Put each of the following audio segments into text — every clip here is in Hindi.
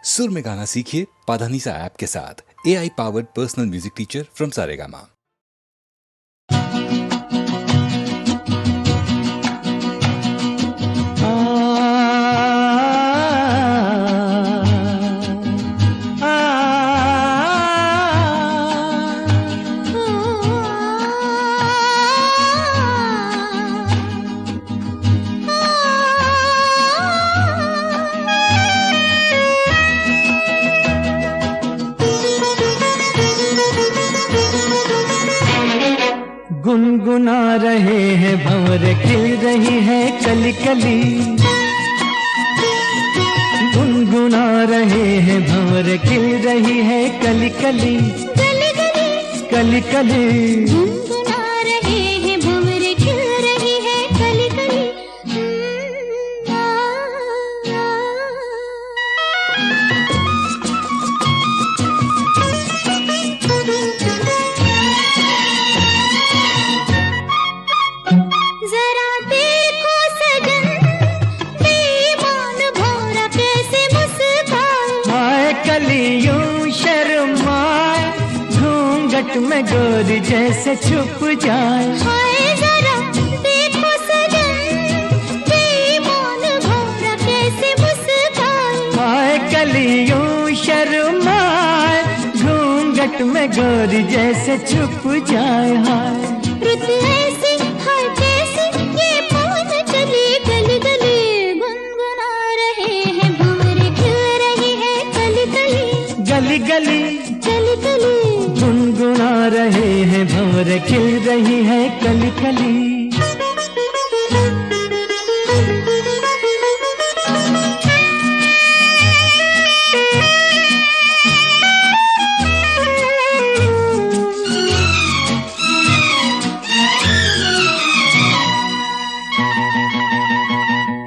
सुर में गाना सीखिए पाधानीसा ऐप के साथ। AI powered personal music teacher from Saregama. गुनगुना रहे हैं भंवर, खिल रही है कली कली। गुनगुना रहे हैं भंवर, खिल रही है कली कली। कली कली गुनगुना रहे हैं भंवर, खिल रही है कली कली। जरा देखो सजन, बेईमान भौरा कैसे मुस्काए। हाय कलियों शर्माए, घूंघट में गोरी जैसे छुप जाए। हाय जरा देखो सजन, बेईमान भौरा कैसे मुस्काए। हाय कलियों शर्माए, घूंघट में गोरी जैसे छुप जाए। हाय रुत ऐसी हाय कैसी, ये पवन चली गली गली। गुनगुना रहे हैं भंवर, खिल रही है कली कली। गली गली कली कली गुनगुना रहे हैं भंवर, खिल रही है कली कली।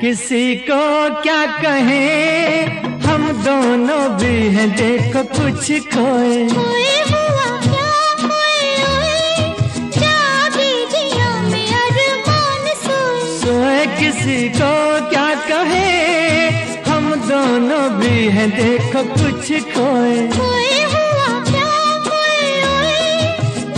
किसी को क्या कहें, हम दोनों भी हैं देखो कुछ खोए। खोए हुआ क्या खोए ओए, जागे जिया में अरमान सोए। सोए किसी को क्या कहें, हम दोनों भी हैं देखो कुछ खोए। खोए हुआ क्या खोए ओए,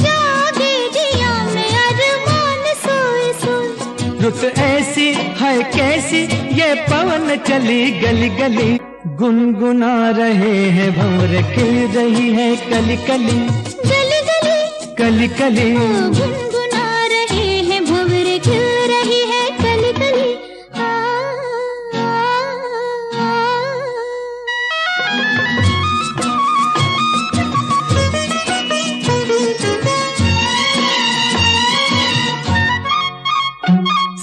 जागे जिया में अरमान सोए सोए। रुत ऐसी है कैसी, ये पवन चली गली गली। गुनगुना रहे हैं भंवर, खिल रही है कली कली। गली गली कली कली गुनगुना रहे हैं भंवर, खिल रही है कली कली।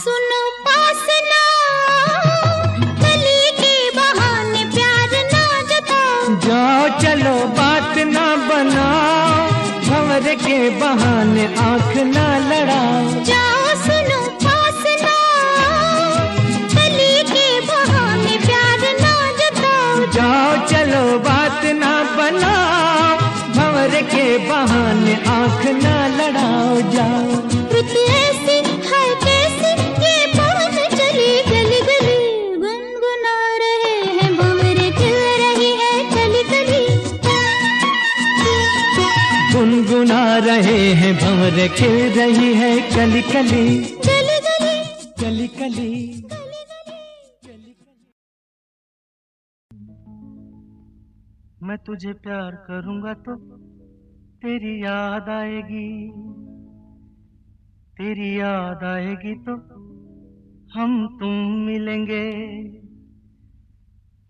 सुनो पास ना कली के बहाने प्यार ना जताओ। जाओ चलो बात ना बनाओ, भंवर के बहाने आंख ना लड़ाओ। जाओ सुनो पास ना कली के बहाने प्यार ना जताओ। जाओ चलो बात ना बनाओ, भंवर के बहाने आंख ना लड़ाओ। जाओ रुत ऐसी हाय कैसी, ये पवन चली गली गली। गुनगुना रहे हैं भंवर, खिल रही है कली कली। गुनगुना रहे हैं भंवर, खिल रही है कली कली। गली गली कली कली मैं तुझे प्यार करूंगा तो तेरी याद आएगी, तेरी याद आएगी तो हम तुम मिलेंगे।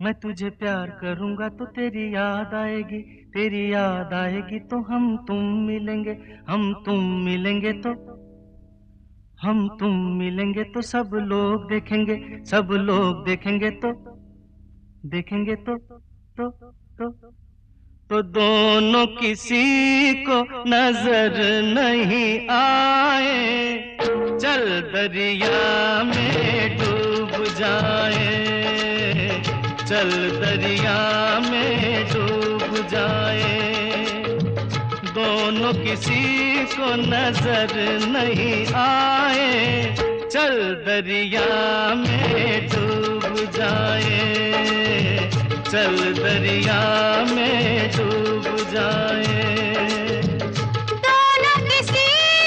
मैं तुझे प्यार करूंगा तो तेरी याद आएगी, तेरी याद आएगी तो हम तुम मिलेंगे। हम तुम मिलेंगे तो हम तुम मिलेंगे तो सब लोग देखेंगे, सब लोग देखेंगे तो देखेंगे तो दोनों किसी को नजर नहीं आए। चल दरिया में डूब जाए, चल दरिया में डूब जाए। दोनों किसी को नजर नहीं आए, चल दरिया में डूब जाए, चल दरिया में डूब जाए। दोनों किसी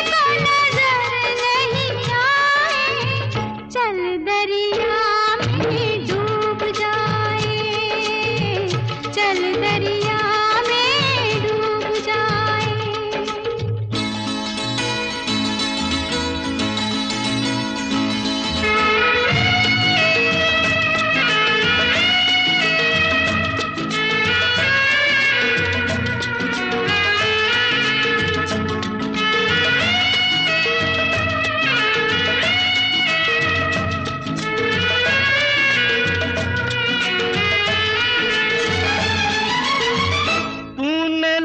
को नजर नहीं आए, चल दरिया में डूब जाए, चल दरिया में डूब जाए।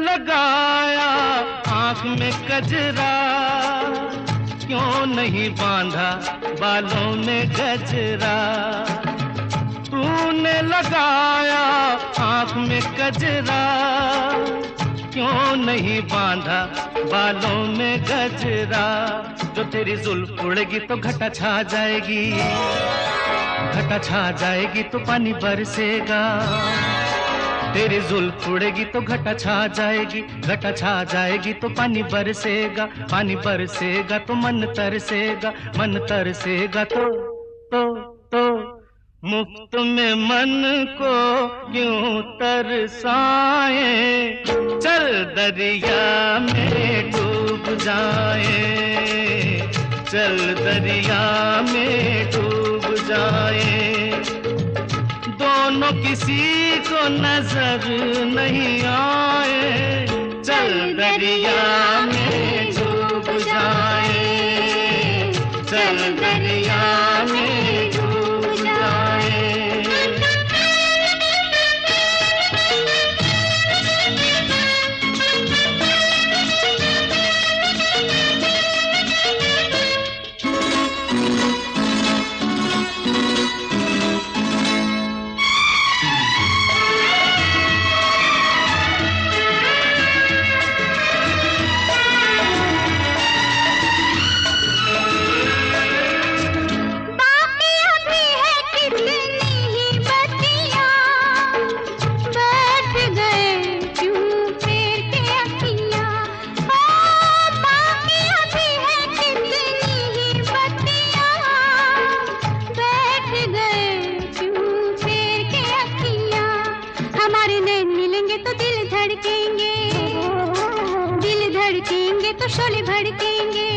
लगाया आँख में कजरा, क्यों नहीं बांधा बालों में गजरा। तूने लगाया आँख में कजरा, क्यों नहीं बांधा बालों में गजरा। जो तेरी जुल्फ उड़ेगी तो घटा छा जाएगी, घटा छा जाएगी तो पानी बरसेगा। तेरी जुल्फ उड़ेगी तो घटा छा जाएगी, घटा छा जाएगी तो पानी बरसेगा। पानी बरसेगा तो मन तरसेगा, मन तरसेगा तो मुफ्त में मन को क्यों तरसाए। चल दरिया में डूब जाए, चल दरिया में डूब जाए। दोनों किसी को नजर नहीं आए, चल दरिया में डूब जाए, चल दरिया में डूब जाए। तो शोले भड़केंगे,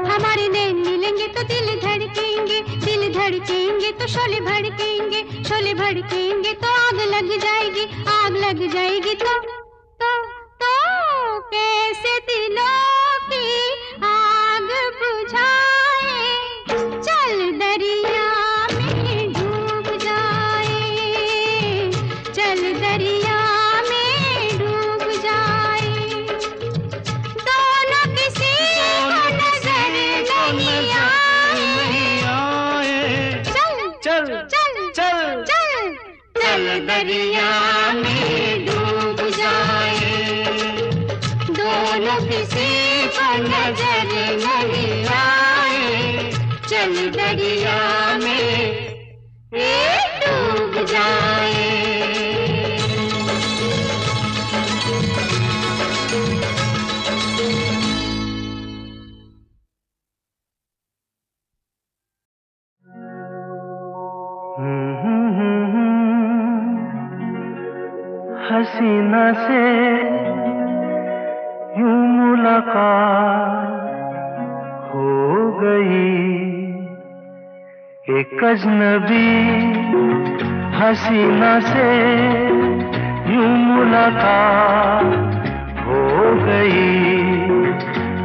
हमारे नैन मिलेंगे तो दिल धड़केंगे, दिल धड़केंगे तो शोले भड़केंगे, शोले भड़केंगे तो आग लग जाएगी, आग लग जाएगी तो कैसे दिलों की आग बुझाए। चल दरिया में डूब जाए, चल दरिया में डूब जाए। दोनों किसी को नजर नहीं आए, चल चल चल चल चल चल दरिया में डूब जाए। दोनों किसी को नजर नहीं आए, चल दरिया में डूब जाए। हसीना से यूं मुलाकात हो गई, एक अजनबी हसीना से यूं मुलाकात हो गई।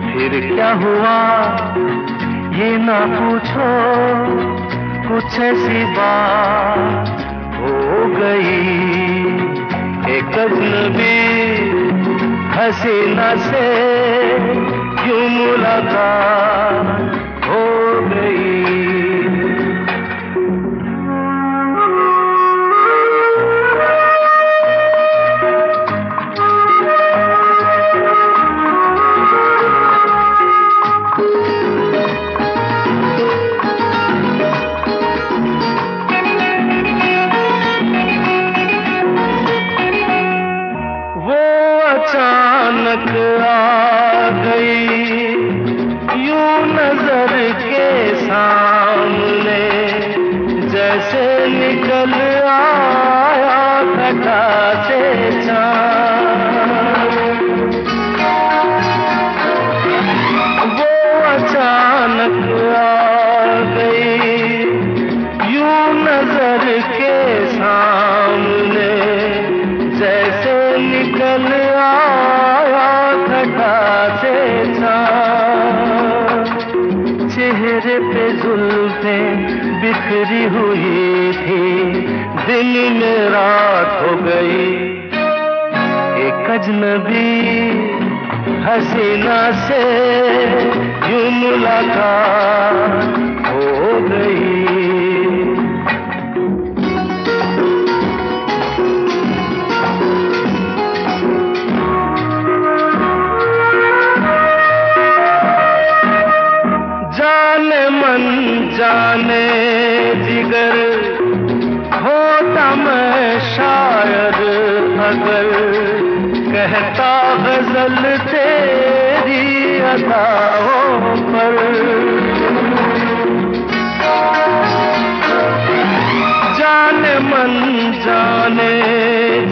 फिर क्या हुआ ये ना पूछो, कुछ ऐसी बात हो गई। एक अजनबी हसीना से यूं मुलाकात हो गई। अचानक आ गई यूं नजर के सामने, जैसे निकल आया घटा से चाँद। वो अचानक आ गई यूं नजर के सामने, जैसे निकल आया घटा से चाँद। चेहरे पे जुल्फें बिखरी हुई थी, दिन में रात हो गई। एक अजनबी हसीना से यूं मुलाकात हो गई। जाने मन जाने जिगर होता मैं शायर अगर, कहता गजल तेरी अदाओं पर। जाने मन जाने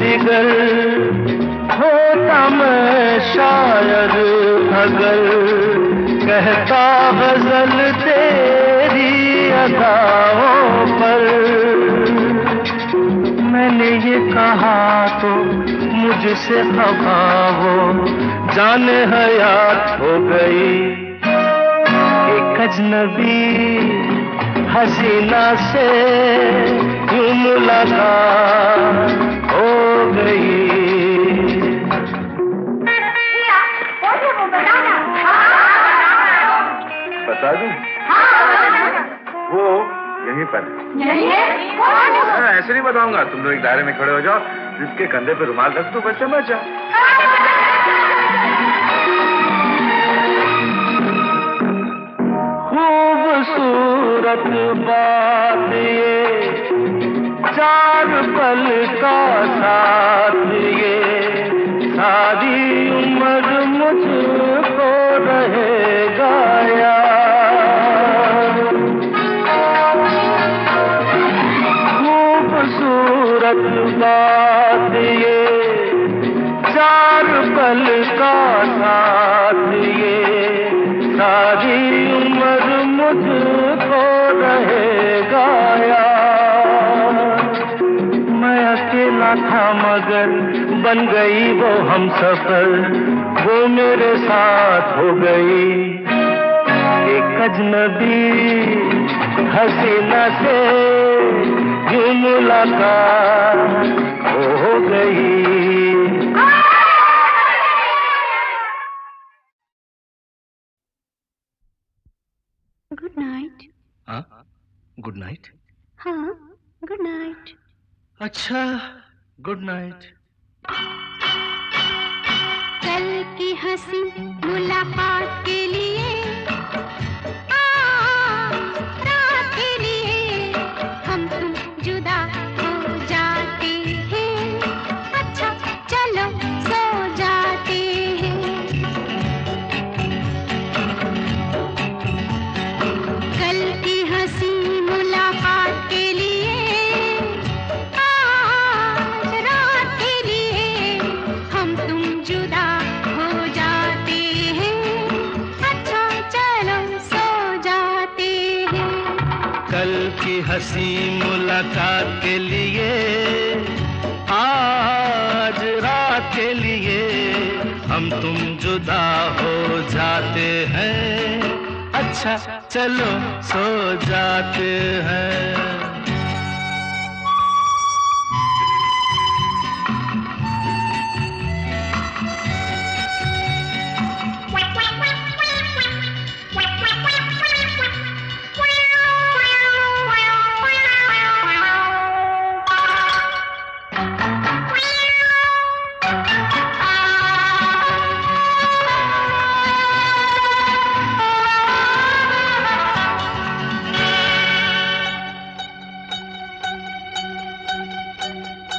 जिगर होता मैं शायर अगर, कहता गजल तेरी अदाओं पर। मैंने ये कहा तो मुझसे खफा हो, जाने हयात हो गई। एक अजनबी हसीना से यूं मुलाकात हो गई। बता दूं? वो यहीं पर है। ऐसे नहीं बताऊंगा, तुम लोग एक दायरे में खड़े हो जाओ, जिसके कंधे पे रुमाल रख दो, बस समझ जाओ। खूबसूरत बात ये, चार पल का साथ ये, सारी उम्र मुझको रहेगा याद। खूबसूरत बात ये, चार पल का साथ ये, सारी उम्र मुझको रहेगा याद। मैं अकेला था मगर बन गई वो हमसफर, वो मेरे साथ हो गई। एक अजनबी हसीना से यूं मुलाकात हो गई। Good night. हाँ, गुड नाइट। हाँ, गुड नाइट। अच्छा, गुड नाइट। कल की हंसी मुलाकात के लिए, रात के लिए हम तुम जुदा हो जाते हैं। अच्छा चलो सो जाते हैं। कल की हंसी मुलाकात के लिए, आज रात के लिए हम तुम जुदा हो जाते हैं। अच्छा चलो सो जाते हैं। कल की हंसी मुलाकात के लिए, आज रात के लिए हम तुम जुदा हो जाते हैं। अच्छा चलो सो जाते हैं।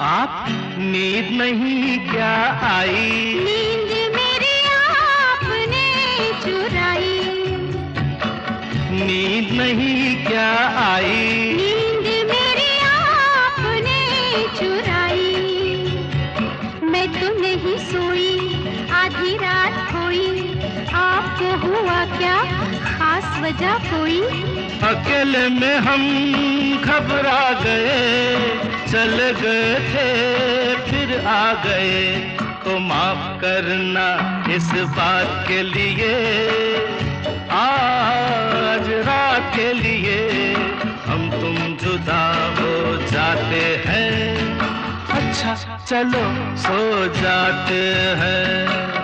आप नींद नहीं क्या आई? नींद मेरी चुराई, नींद नहीं क्या आई, नींद मेरी आपने चुराई। मैं तो नहीं सोई, आधी रात खोई, आपको हुआ क्या खास वजह कोई? अकेले में हम घबरा गए, चल गए थे फिर आ गए, तो माफ करना इस बात के लिए, आज रात के लिए हम तुम जुदा हो जाते हैं। अच्छा चलो सो जाते हैं।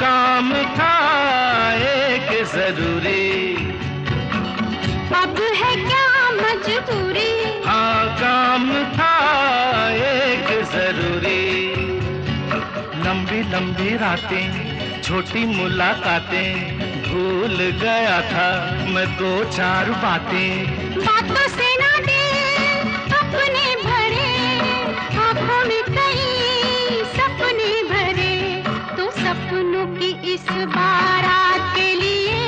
काम था एक जरूरी, अब है क्या मजबूरी? हाँ काम था एक जरूरी। लंबी लंबी रातें, छोटी मुलाकातें, भूल गया था मैं दो चार बातें। बातों से ना दे अपने भरे, आंखों में कई सपने भरे, तो सपनों की इस बारात के लिए,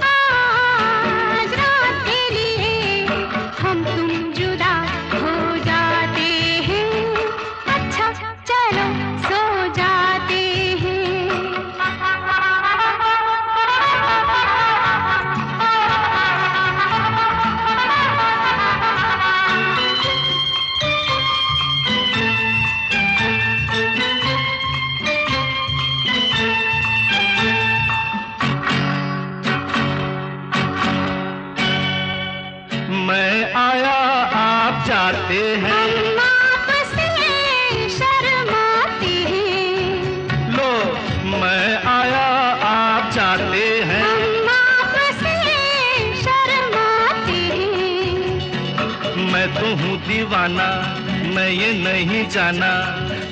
आज रात के लिए हम तुम जुदा हो जाते हैं। अच्छा चलो सो जाते मैं आया आप जाते हैं, हम आपसे शर्माते हैं। लो मैं आया आप जाते हैं। हम आपसे शर्माते हैं। मैं तो हूँ दीवाना, मैं ये नहीं जाना,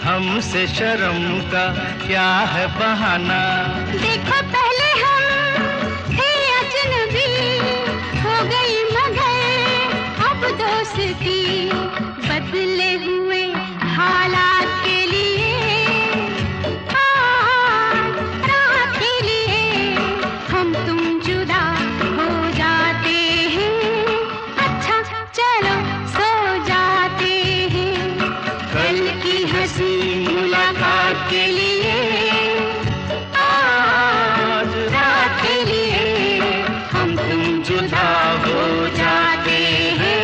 हमसे शर्म का क्या है बहाना। देखो पहले हम थे अजनबी, हो गई मगर अब दोस्ती, बदले हुए हालात के लिए, आज रात के लिए हम तुम जुदा हो जाते हैं। अच्छा चलो सो जाते हैं। कल की हंसी मुलाकात के लिए, आज रात के लिए हम तुम जुदा हो जाते हैं।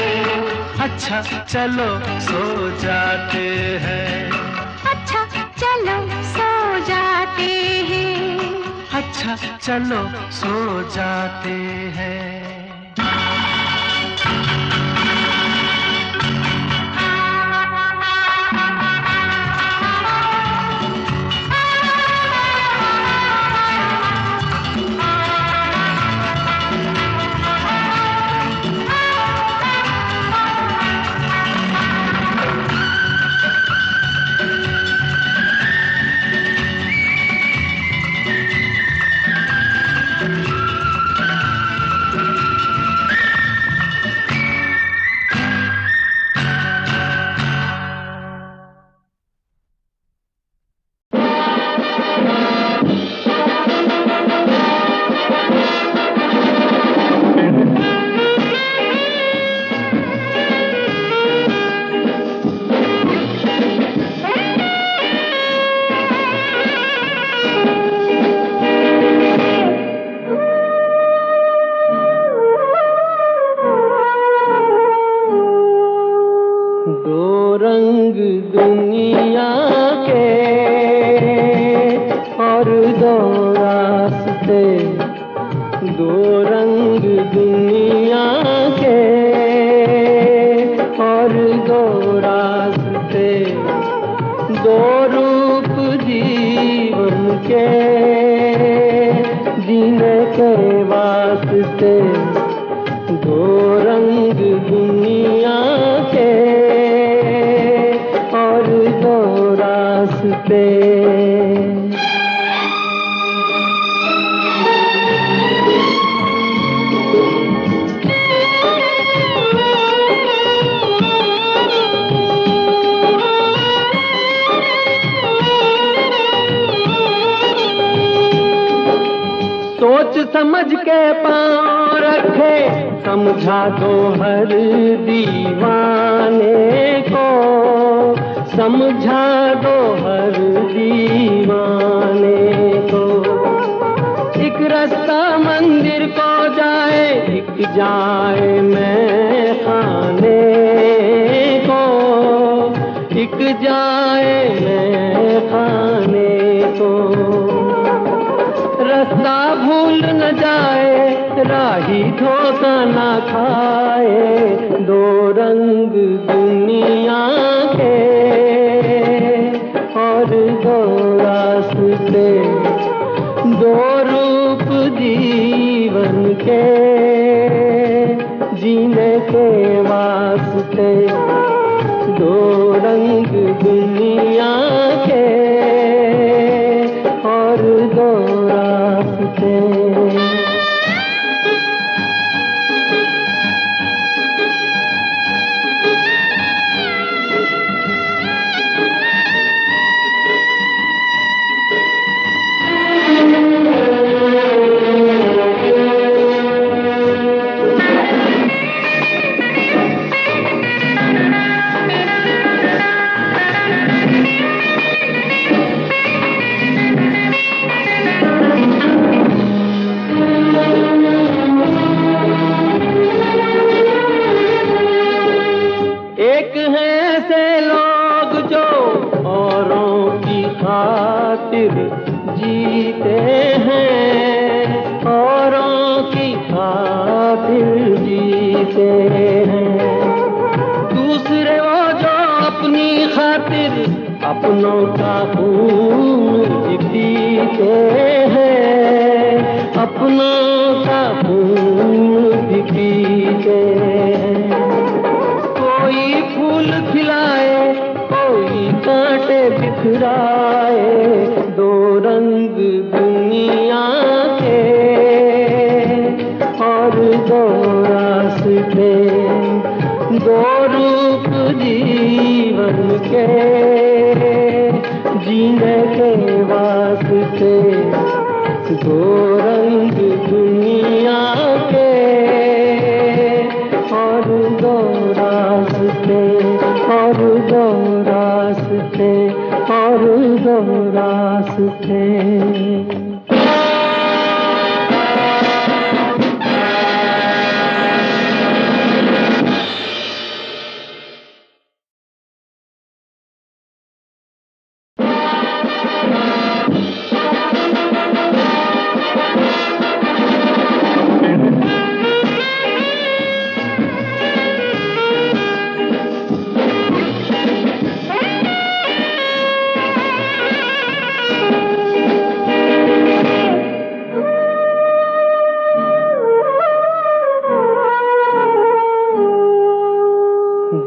अच्छा चलो सो जाते हैं। अच्छा चलो सो जाते हैं। अच्छा चलो सो जाते हैं। वास्ते। सोच समझ के पाँव रखे, समझा दो हर दीवाने को, समझा दो हर दीवाने को। एक रास्ता मंदिर को जाए, एक जाए मैं खाने को, एक जाए मैं खाने को। रास्ता भूल न जाए, राही धोखा न खाए, दो रंग दुनिया के और दो रास्ते, दो रूप जीवन के जीने के वास्ते, दो रंग दुनिया के और दो रास्ते। जीते हैं, औरों की खातिर जीते हैं। दूसरे वो जो अपनी खातिर अपनों का खून पीते हैं, अपनों का खून पीते हैं। कोई फूल खिलाए, कोई कांटे बिखराए, दो रंग दुनिया के और दो रास्ते, दो रूप जीवन के जीने के वास्ते, दो रंग दुनिया के और दो रास्ते, और दो रास्ते, और दो रास्ते।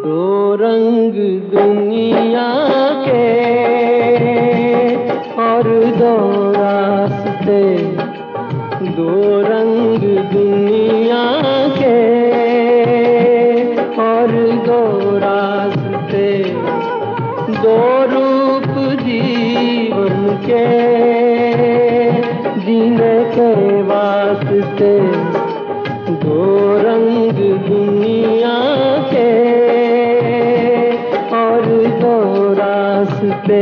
दो रंग दुनिया के और दो रास्ते, दो रंग दुनिया के और दो रास्ते, दो रूप जीवन के जीने के वास्ते, दो रंग दुनिया के और दो रास्ते।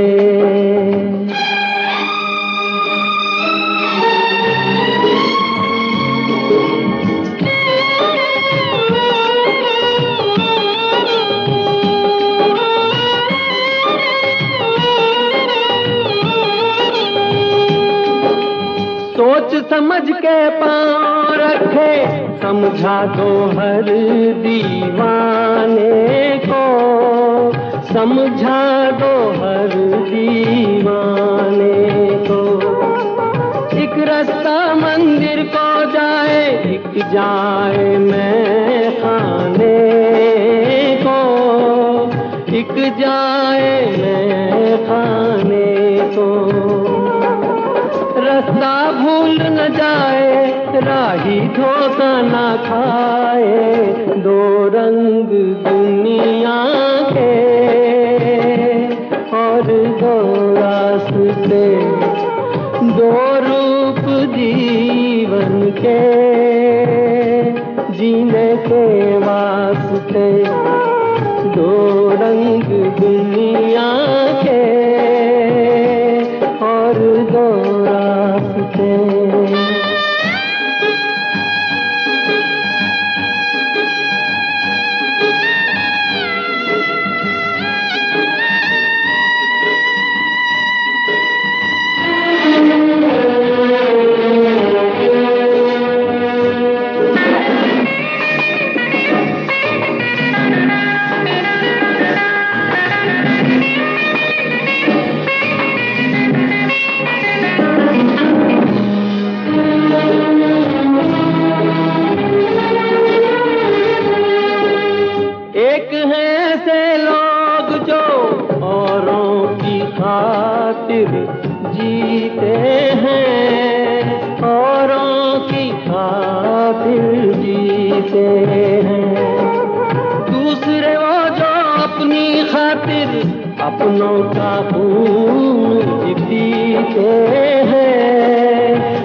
सोच समझ के पाँव रखे, समझा दो हर दीवाने को, समझा दो हर दीवाने को। एक रास्ता मंदिर को जाए, एक जाए मैं खाने को, एक जाए मैं खाने राही धोखा ना खाए, दो रंग दुनिया के और दो रास्ते, दो रूप जीवन के जीने के वास्ते, दो रंग दुनिया के और दो रास्ते। एक है ऐसे लोग जो औरों की खातिर जीते हैं, औरों की खातिर जीते हैं। दूसरे वो जो अपनी खातिर अपनों का खून पीते हैं,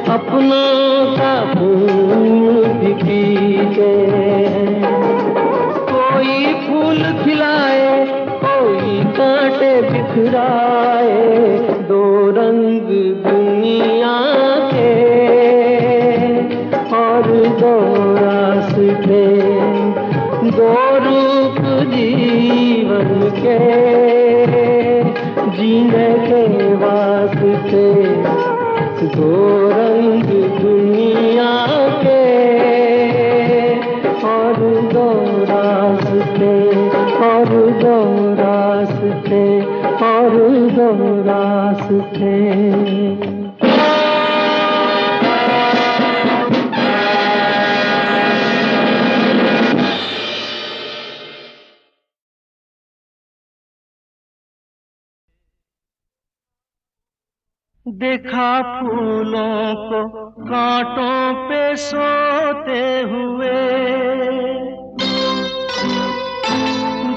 अपनों का खून पीते हैं। कोई फूल खिलाए, कोई कांटे बिखराए, दो रंग दुनिया के और दो रास्ते, दो रूप जीवन के जीने के वास्ते, दो रंग दुनिया के और दो रास्ते, और दो रास्ते, और दो रास्ते। देखा फूलों को कांटों पे सोते हुए,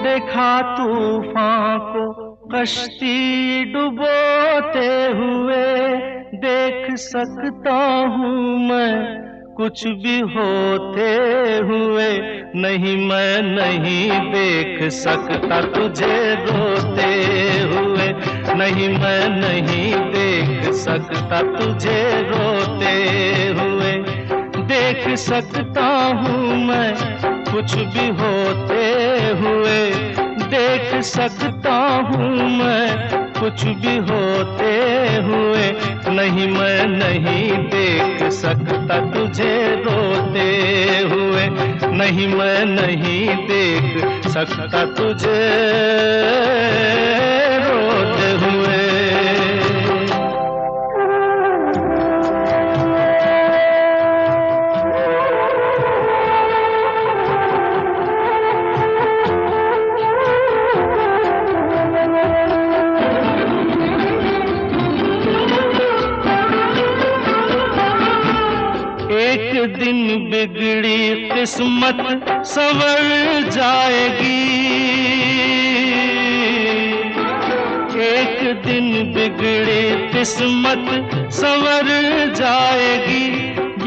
देखा तूफान को कश्ती डुबोते हुए। देख सकता हूँ मैं कुछ भी होते हुए, नहीं मैं नहीं देख सकता तुझे रोते हुए, नहीं मैं नहीं देख सकता तुझे रोते हुए। देख सकता हूँ मैं कुछ भी होते हुए, देख सकता हूँ मैं कुछ भी होते हुए, नहीं मैं नहीं देख सकता तुझे रोते हुए, नहीं मैं नहीं देख सकता तुझे रोते हुए। एक दिन बिगड़ी किस्मत संवर जाएगी, एक दिन बिगड़ी किस्मत संवर जाएगी।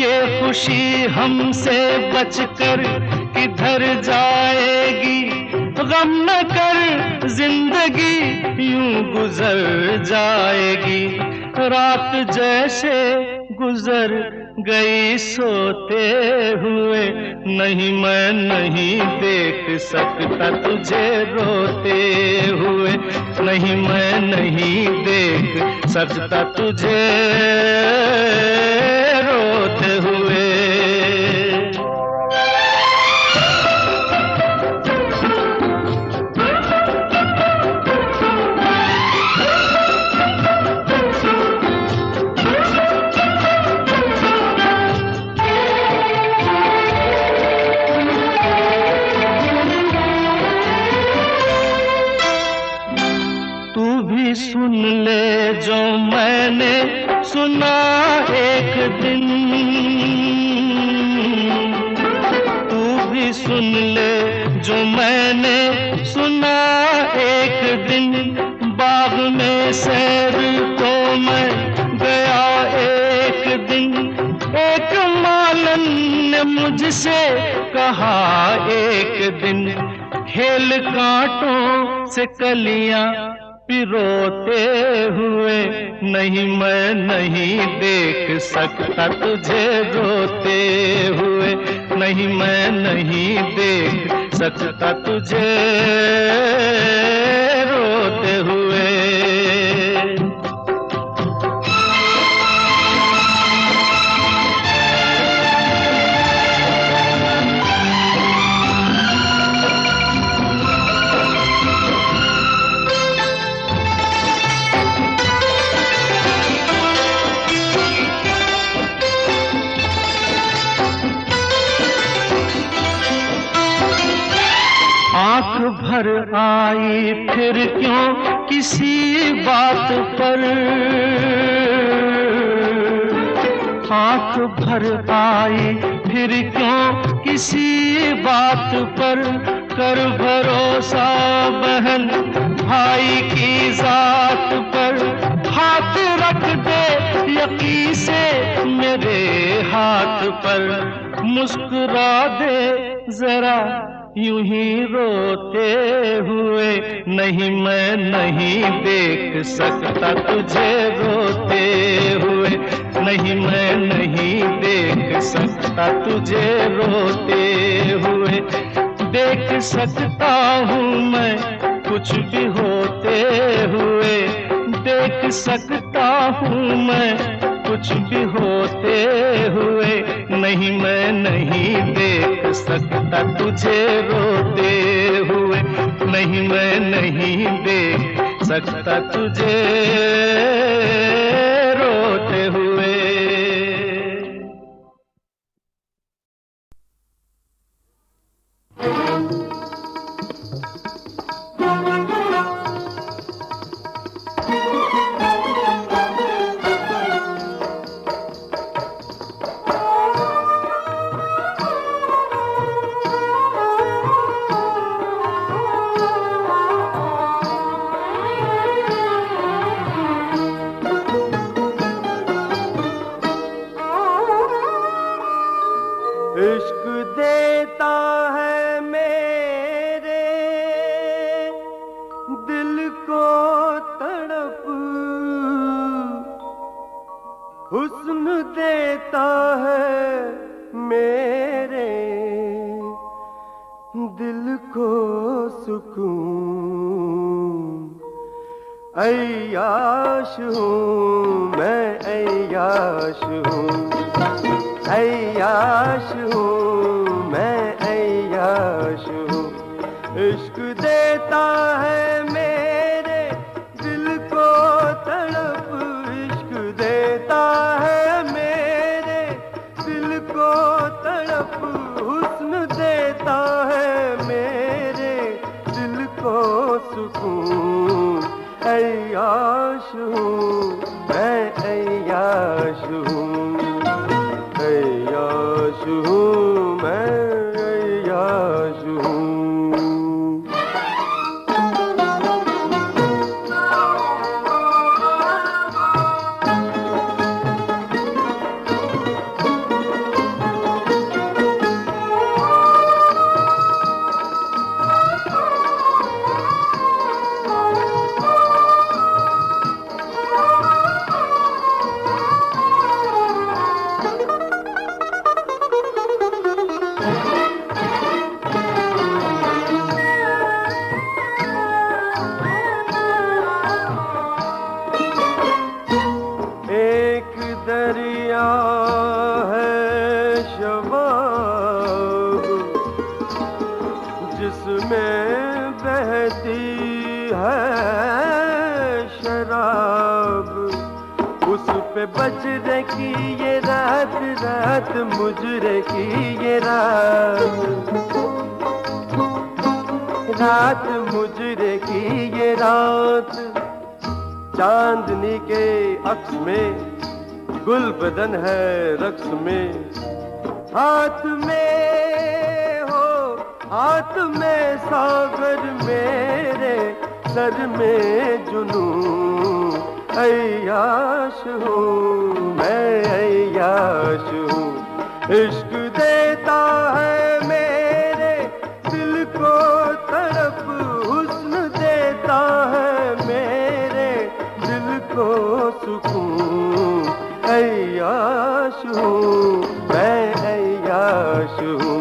ये खुशी हमसे बचकर किधर जाएगी, गम न कर जिंदगी यूं गुजर जाएगी। रात जैसे गुजर गई सोते हुए, नहीं मैं नहीं देख सकता तुझे रोते हुए, नहीं मैं नहीं देख सकता तुझे रोते हुए। सुन ले जो मैंने सुना एक दिन, सुन ले जो मैंने सुना एक दिन। बाग में सैर को मैं गया एक दिन, एक मालन ने मुझसे कहा एक दिन, खेल कांटों से कलियां पिरोते हुए, नहीं मैं नहीं देख सकता तुझे रोते हुए, नहीं मैं नहीं देख सकता तुझे रोते हुए। आँख भर आई फिर क्यों किसी बात पर, आँख भर आई फिर क्यों किसी बात पर, कर भरोसा बहन भाई की जात पर, हाथ रख दे यकीन से मेरे हाथ पर, मुस्कुरा दे जरा यूं ही रोते हुए, नहीं मैं नहीं देख सकता तुझे रोते हुए, नहीं मैं नहीं देख सकता तुझे रोते हुए। देख सकता हूँ मैं कुछ भी होते हुए, देख सकता हूँ मैं कुछ भी होते हुए, नहीं मैं नहीं देख सकता तुझे रोते हुए, नहीं मैं नहीं देख सकता तुझे रोते हुए। इश्क देता है मेरे दिल को तड़प, हुस्न देता है मेरे दिल को सुकून। ऐयाश हूँ मैं, ऐयाश हूँ, ऐयाश हूँ मैं, ऐयाश हूँ। इश्क देता है मेरे दिल को तड़प, इश्क देता है मेरे दिल को तड़प, हुस्न देता है मेरे दिल को सुकून। ऐयाश हूँ मैं, ऐयाश हूँ, ऐयाश हूँ मैं, ऐयाश हूँ। दरिया है शबाब जिसमें बहती है शराब, उस पे बजरे की ये रात, रात मुजरे की ये रात, रात मुजरे की ये रात। चांदनी के अक्स में गुल बदन है रक्स में, हाथ में हो हाथ में सागर मेरे सर में जुनून अय्याश हूँ मैं अय्याश हूँ इश्क देता है मेरे दिल को तड़प हुस्न देता है मेरे दिल को सुकून अय्याश हूँ मैं अय्याश हूँ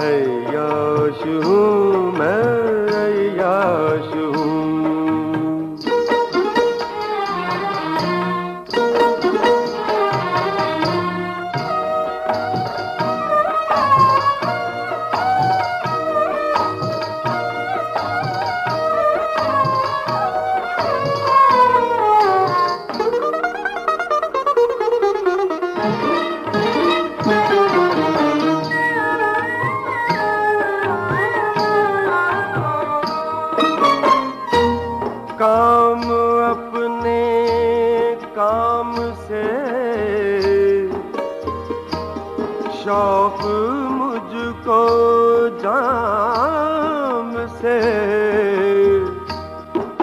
अय्याश हूँ मैं अय्याश हूँ काम अपने काम से शौक मुझको जाम से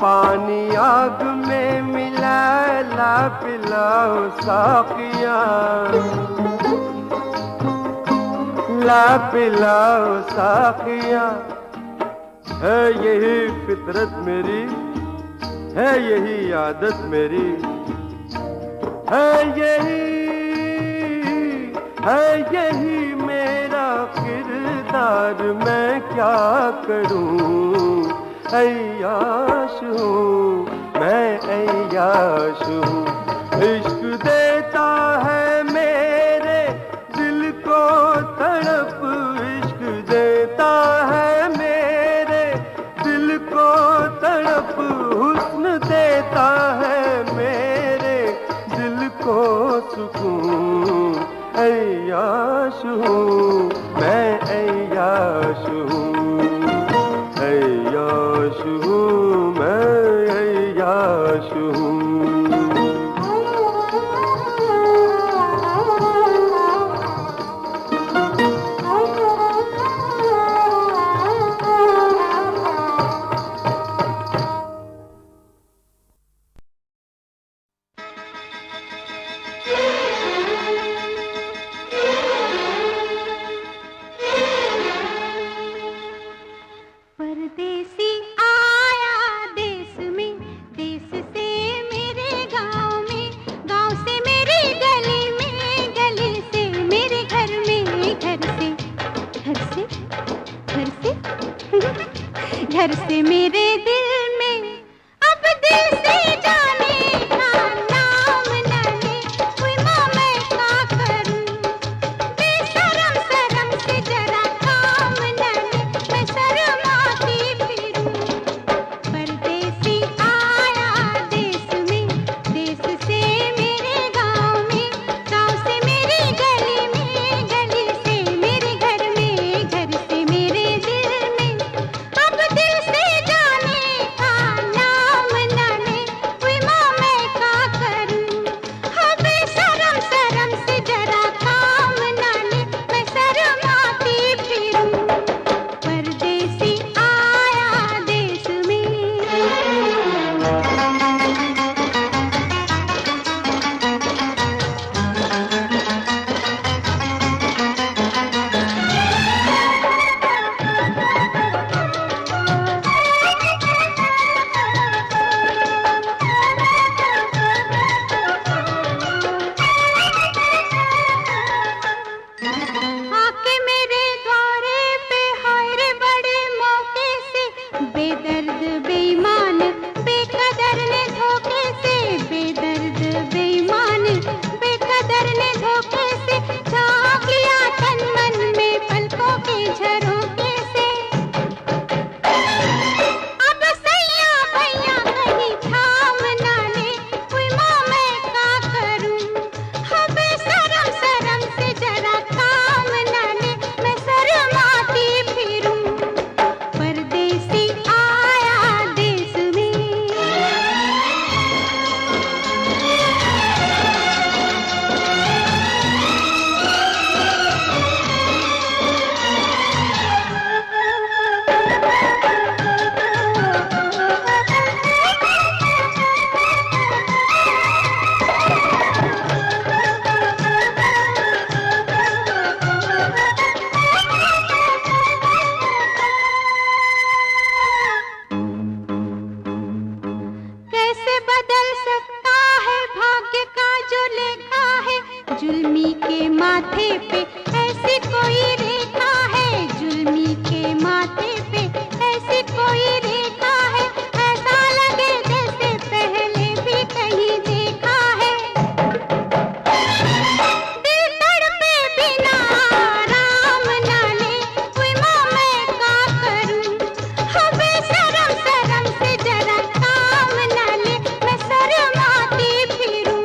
पानी आग में मिला ला पिलाओ साकिया ला पिलाओ साकिया है यही फितरत मेरी है यही आदत मेरी है यही मेरा किरदार मैं क्या करूं अय्याश हूँ मैं अय्याश हूँ इश्क देता है मेरे दिल को तड़प इश्क देता है मेरे दिल को तड़प हुस्न देता है मेरे दिल को सुकून अय्याश हूँ मैं अय्याश हूँ अय्याश हूँ मैं अय्याश हूँ परदेसी आया देश में देश से मेरे गांव में गांव से मेरी गली में गली से मेरे घर में घर से घर से घर से घर से मेरे दिल में अब दिल से जाने का नाम न ले कोई माँ मैं क्या करूं बेशरम शर्म से जरा काम न ले मैं शर्माती फिरूं परदेसी आया देश में देश से मेरे गांव में गांव से मेरी गली में गली से मेरे घर में घर से मेरे दिल में अब दिल से जाने जुल्मी के माथे पे ऐसी कोई रेखा है, जुल्मी के माथे पे ऐसी कोई रेखा है, ऐसा लगे जैसे पहले भी कहीं देखा है। दिल तड़पे बिना आराम ना ले, कोई माँ मैं क्या करूं, हो बेशरम शर्म से जरा काम ना ले, मैं शर्माती फिरूं।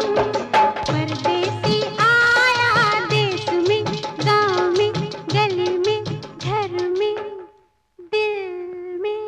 परदेसी आया देश में, गाँव में, गली में, घर में, दिल में।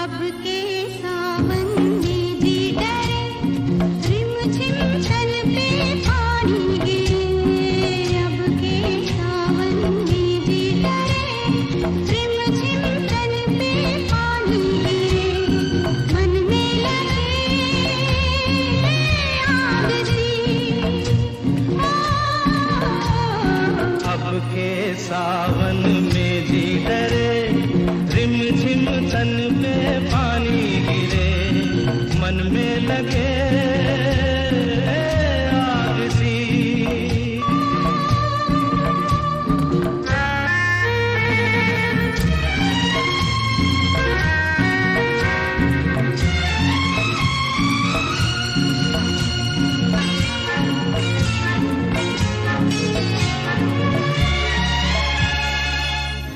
अब के सावन में जी डरे, रिमझिम तन पे पानी गिरे। अब के सावन में जी डरे, रिमझिम तन पे पानी गिरे। मन में लगे आग सी, अब के सावन में जी डरे, रिमझिम तन पे पानी गिरे, मन में लगे आग सी।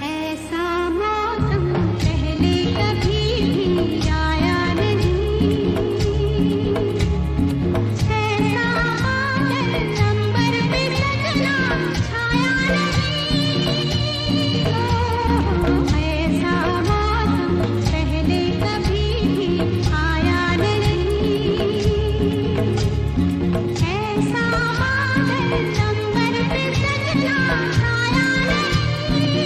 ऐसा मौसम पहले कभी भी आया नहीं, ऐसा बादल अंबर पे सजना छाया नहीं। ऐसा मौसम पहले कभी भी आया नहीं, ऐसा बादल अंबर पे सजना छाया नहीं।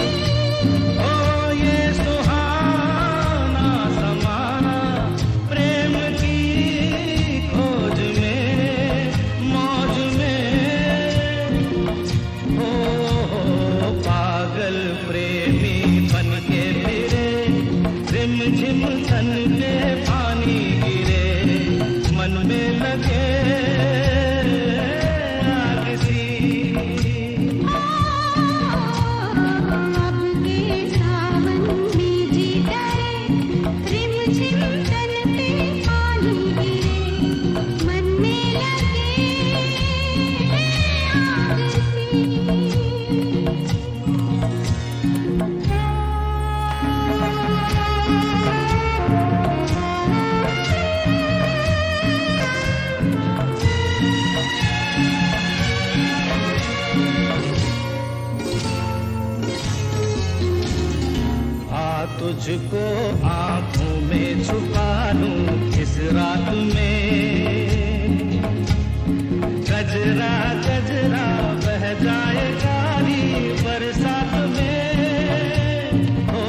ओ ये सुहाना समाना, प्रेम की खोज में, मौज में। ओ पागल प्रेमी बन के फिरे, रिमझिम तन पे पानी गिरे, मन में लगे आग सी। अब के सावन में जी डरे, रिमझिम तन पे पानी गिरे, मन में लगे आग सी। आ तुझको आंखों में छुपा लूं इस रात में, गजरा गजरा बह जाए गारी बरसात में। ओ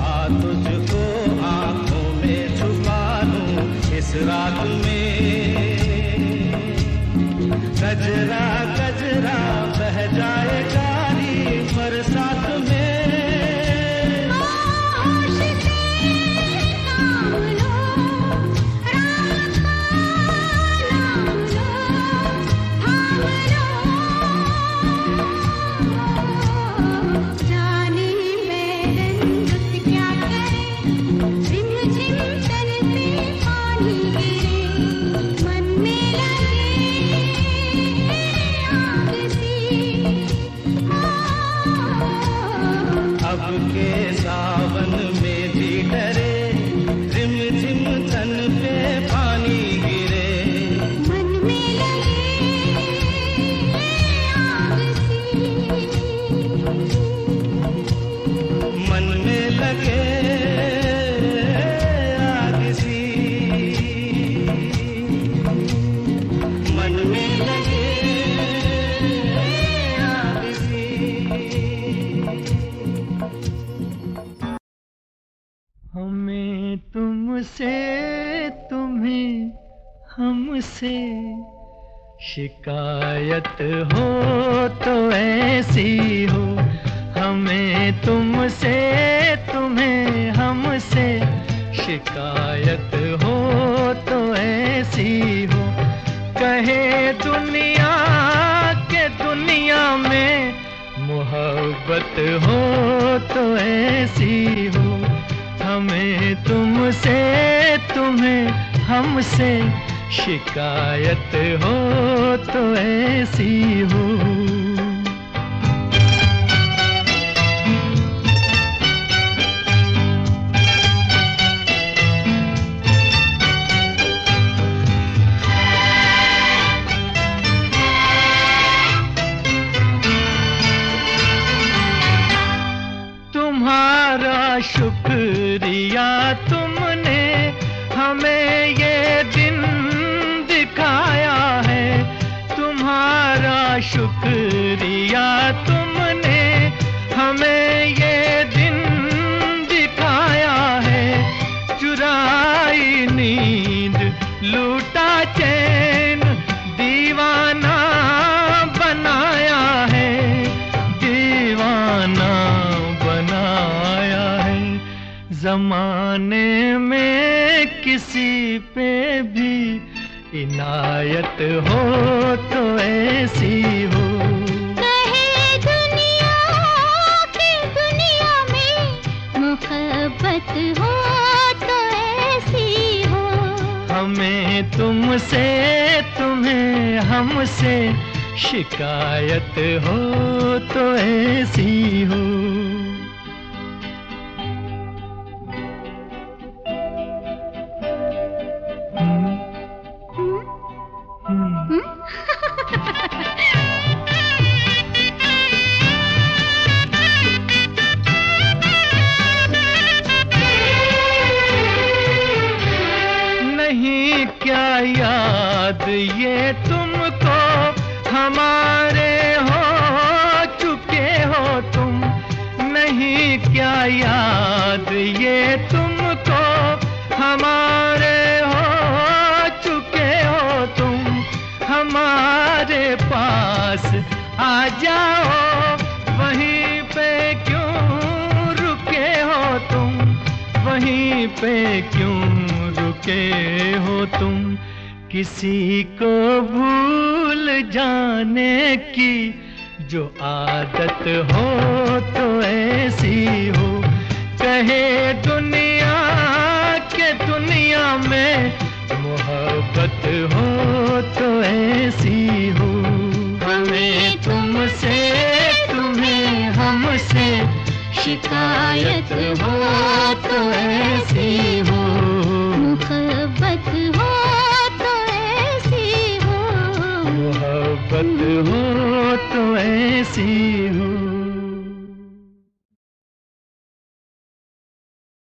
आ तुझको आंखों में छुपा लूं इस रात में, गजरा गजरा बह जाए गारी बरसात में। होश से काम लो, राम का नाम लो, थाम लो। जाने बैरन रुत क्या करे, रिमझिम तन पे पानी गिरे, मन में लगे आग सी। अब के सावन में भी डरे, रिमझिम तन पे पानी गिरे, मन में लगे आग हमसे शिकायत हो तो ऐसी हो, हमें तुमसे तुम्हें हमसे शिकायत हो तो ऐसी हो। कहे दुनिया के दुनिया में मोहब्बत हो तो ऐसी हो, हमें तुमसे तुम्हें हमसे शिकायत हो तो ऐसी हो। तुम्हारा शुक्रिया तुमने हमें ये दिन दिखाया है, तुम्हारा शुक्रिया तुमने हमें ये दिन दिखाया है। चुराई नींद लूटा चैन दीवाना बनाया है, दीवाना बनाया है। ज़माने में किसी पे भी इनायत हो तो ऐसी हो। कहे दुनिया की दुनिया में मोहब्बत हो तो ऐसी हो, हमें तुमसे तुम्हें हमसे शिकायत हो तो ऐसी हो। नहीं क्या याद ये तुमको हमारे हो चुके हो तुम, नहीं क्या याद ये तुमको हमारे हो चुके हो तुम। हमारे पास आ जाओ, वहीं पे क्यों रुके हो तुम, वहीं पे क्यों रुके हो तुम। किसी को भूल जाने की जो आदत हो तो ऐसी हो। कहे दुनिया के दुनिया में मोहब्बत हो तो ऐसी हो, हमें तुमसे तुम्हें हमसे शिकायत हो तो ऐसी हो। मोहब्बत हो तो ऐसी हो, मोहब्बत हो तो ऐसी